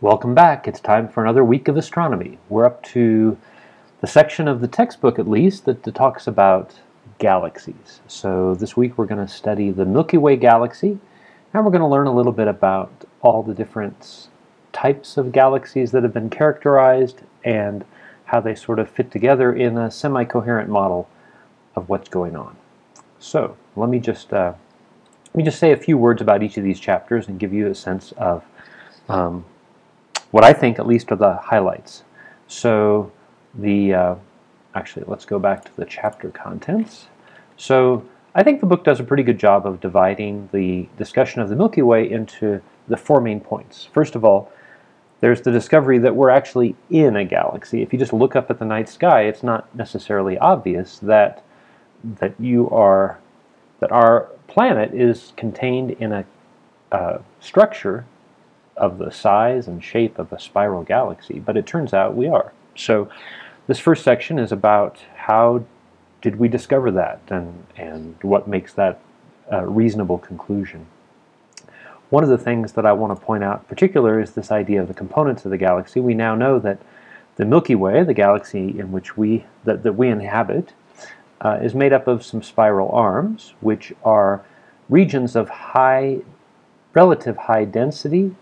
Welcome back. It's time for another week of astronomy. We're up to the section of the textbook, at least, that talks about galaxies. So this week we're going to study the Milky Way galaxy, and we're going to learn a little bit about all the different types of galaxies that have been characterized and how they sort of fit together in a semi-coherent model of what's going on. So let me just say a few words about each of these chapters and give you a sense of what I think, at least, are the highlights. So actually, let's go back to the chapter contents. So I think the book does a pretty good job of dividing the discussion of the Milky Way into the four main points. First of all, there's the discovery that we're actually in a galaxy. If you just look up at the night sky, it's not necessarily obvious that our planet is contained in a structure of the size and shape of a spiral galaxy, but it turns out we are. So this first section is about how did we discover that and what makes that a reasonable conclusion. One of the things that I want to point out in particular is this idea of the components of the galaxy. We now know that the Milky Way, the galaxy in which we inhabit, is made up of some spiral arms, which are regions of relative high density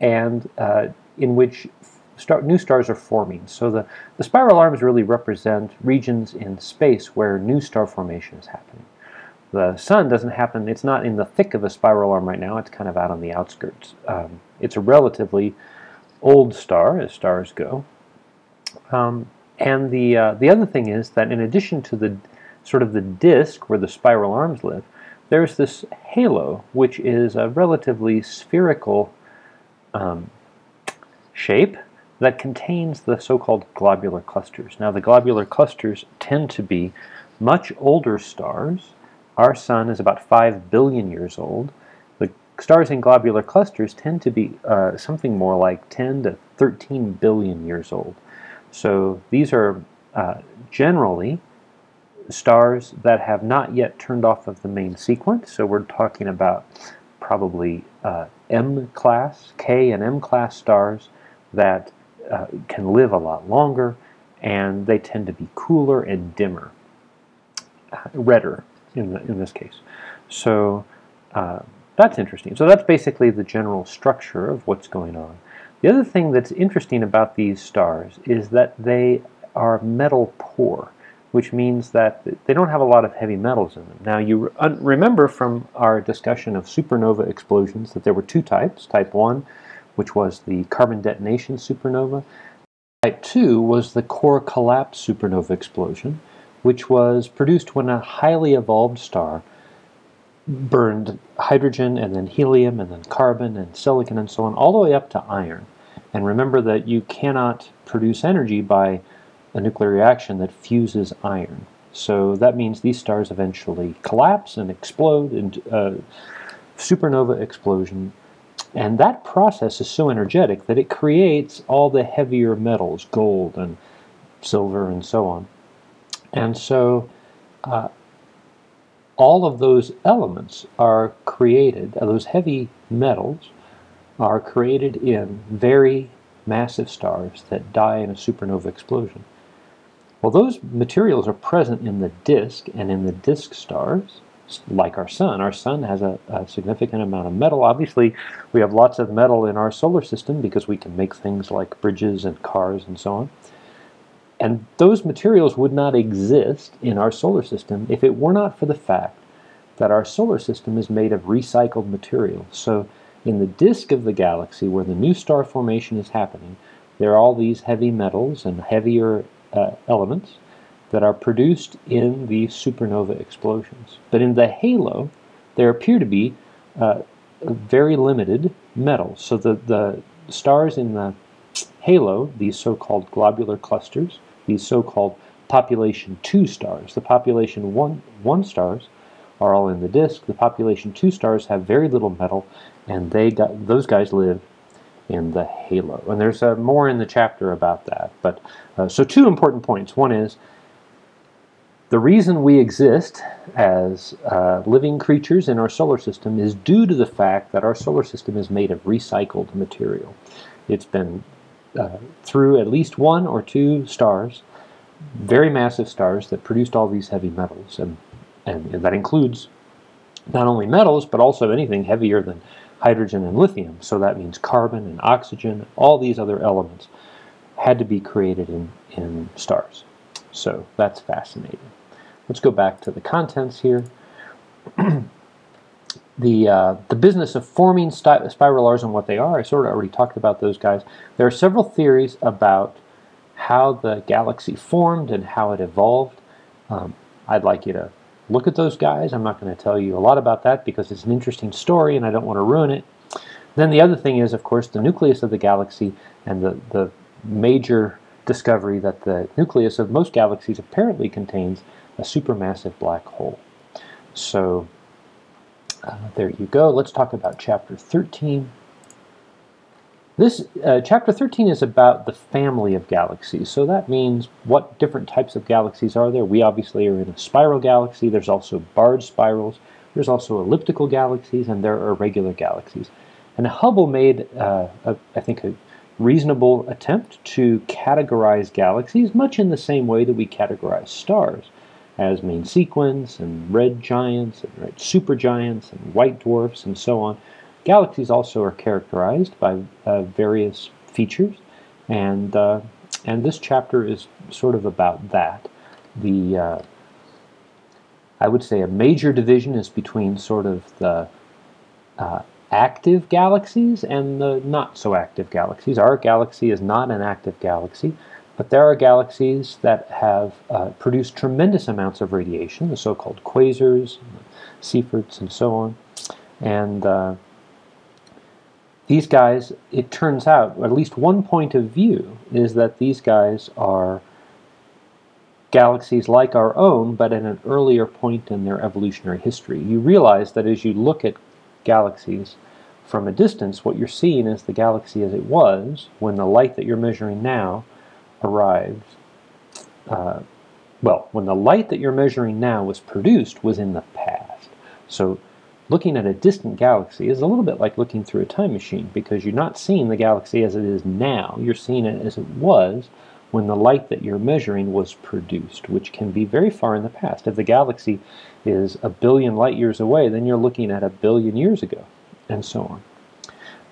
and in which new stars are forming. So the spiral arms really represent regions in space where new star formation is happening. The Sun doesn't happen, it's not in the thick of a spiral arm right now, it's kind of out on the outskirts. It's a relatively old star, as stars go. And the other thing is that in addition to the sort of the disk where the spiral arms live, there's this halo, which is a relatively spherical shape that contains the so-called globular clusters. Now, the globular clusters tend to be much older stars. Our Sun is about 5 billion years old. The stars in globular clusters tend to be something more like 10 to 13 billion years old. So these are generally stars that have not yet turned off of the main sequence. So we're talking about probably M-class, K and M-class stars that can live a lot longer, and they tend to be cooler and dimmer, redder in this case. So that's interesting. So that's basically the general structure of what's going on. The other thing that's interesting about these stars is that they are metal poor, which means that they don't have a lot of heavy metals in them. Now, you remember from our discussion of supernova explosions that there were two types. Type 1, which was the carbon detonation supernova. Type 2 was the core collapse supernova explosion, which was produced when a highly evolved star burned hydrogen and then helium and then carbon and silicon and so on, all the way up to iron. And remember that you cannot produce energy by a nuclear reaction that fuses iron. So that means these stars eventually collapse and explode into a supernova explosion. And that process is so energetic that it creates all the heavier metals, gold and silver and so on. And so all of those elements are created, those heavy metals are created in very massive stars that die in a supernova explosion. Well, those materials are present in the disk and in the disk stars, like our Sun. Our Sun has a significant amount of metal. Obviously, we have lots of metal in our solar system because we can make things like bridges and cars and so on. And those materials would not exist in our solar system if it were not for the fact that our solar system is made of recycled material. So in the disk of the galaxy where the new star formation is happening, there are all these heavy metals and heavier elements that are produced in these supernova explosions. But in the halo, there appear to be very limited metals. So the stars in the halo, these so-called globular clusters, these so-called population 2 stars. The population 1 stars are all in the disk. The population 2 stars have very little metal, and those guys live in the halo. And there's more in the chapter about that. But so two important points. One is The reason we exist as living creatures in our solar system is due to the fact that our solar system is made of recycled material. It's been through at least 1 or 2 stars, very massive stars that produced all these heavy metals, and that includes not only metals but also anything heavier than hydrogen and lithium. So that means carbon and oxygen, all these other elements had to be created in stars. So that's fascinating. Let's go back to the contents here. The business of forming spiralars and what they are, I sort of already talked about those guys. There are several theories about how the galaxy formed and how it evolved. I'd like you to look at those guys. I'm not going to tell you a lot about that because it's an interesting story and I don't want to ruin it. Then the other thing is, of course, the nucleus of the galaxy, and the major discovery that the nucleus of most galaxies apparently contains a supermassive black hole. So there you go. Let's talk about Chapter 13. This Chapter 13 is about the family of galaxies. So that means what different types of galaxies are there. We obviously are in a spiral galaxy. There's also barred spirals. There's also elliptical galaxies, and there are irregular galaxies. And Hubble made, I think, a reasonable attempt to categorize galaxies, much in the same way that we categorize stars, as main sequence and red giants and red supergiants and white dwarfs and so on. Galaxies also are characterized by various features, and this chapter is sort of about that. I would say a major division is between sort of the active galaxies and the not so active galaxies. Our galaxy is not an active galaxy, but there are galaxies that have produced tremendous amounts of radiation, the so-called quasars, Seyferts, and so on. And these guys, it turns out, at least one point of view is that these guys are galaxies like our own, but at an earlier point in their evolutionary history. You realize that as you look at galaxies from a distance, what you're seeing is the galaxy as it was when the light that you're measuring now arrived. Well, when the light that you're measuring now was produced was in the past. So looking at a distant galaxy is a little bit like looking through a time machine, because you're not seeing the galaxy as it is now. You're seeing it as it was when the light that you're measuring was produced, which can be very far in the past. If the galaxy is 1 billion light years away, then you're looking at 1 billion years ago, and so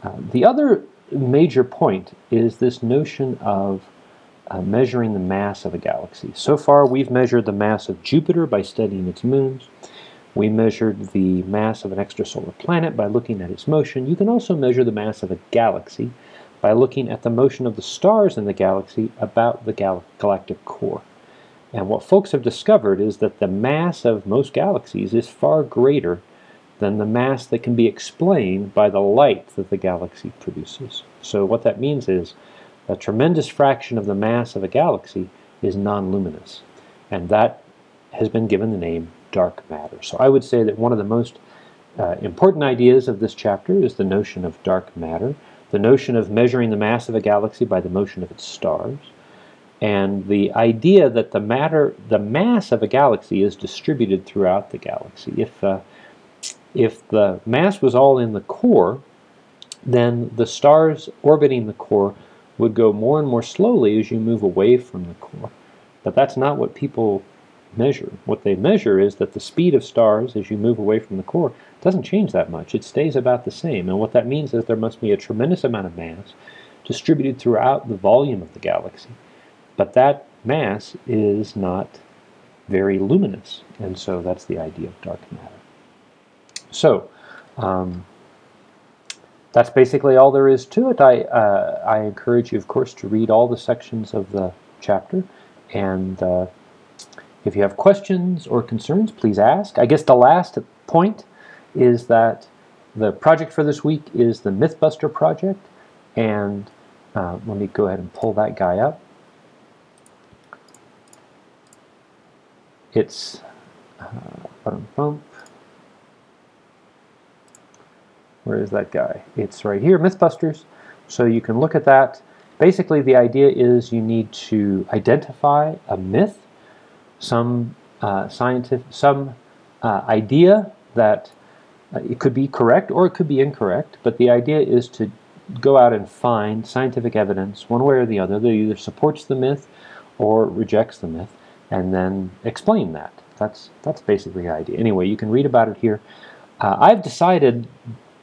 on. The other major point is this notion of measuring the mass of a galaxy. So far, we've measured the mass of Jupiter by studying its moons. We measured the mass of an extrasolar planet by looking at its motion. You can also measure the mass of a galaxy by looking at the motion of the stars in the galaxy about the galactic core. And what folks have discovered is that the mass of most galaxies is far greater than the mass that can be explained by the light that the galaxy produces. So what that means is a tremendous fraction of the mass of a galaxy is non-luminous, and that has been given the name dark matter. So I would say that one of the most important ideas of this chapter is the notion of dark matter, the notion of measuring the mass of a galaxy by the motion of its stars, and the idea that the mass of a galaxy is distributed throughout the galaxy. If the mass was all in the core, then the stars orbiting the core would go more and more slowly as you move away from the core. But that's not what people measure. What they measure is that the speed of stars as you move away from the core doesn't change that much. It stays about the same. And what that means is there must be a tremendous amount of mass distributed throughout the volume of the galaxy. But that mass is not very luminous. And so that's the idea of dark matter. So that's basically all there is to it. I encourage you, of course, to read all the sections of the chapter. And if you have questions or concerns, please ask. I guess the last point is that the project for this week is the Mythbuster project. And let me go ahead and pull that guy up. It's where is that guy? It's right here, Mythbusters. So you can look at that. Basically, the idea is you need to identify a myth, some idea that it could be correct or it could be incorrect, but the idea is to go out and find scientific evidence one way or the other that either supports the myth or rejects the myth, and then explain that. That's basically the idea. Anyway, you can read about it here. I've decided,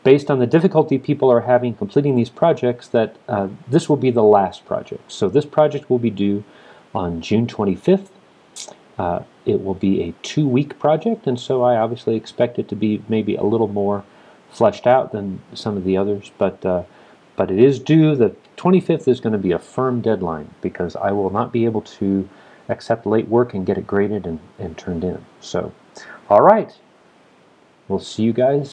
based on the difficulty people are having completing these projects, that this will be the last project. So this project will be due on June 25th. It will be a 2-week project, and so I obviously expect it to be maybe a little more fleshed out than some of the others, but it is due. The 25th is going to be a firm deadline, because I will not be able to accept late work and get it graded and turned in. So, all right, we'll see you guys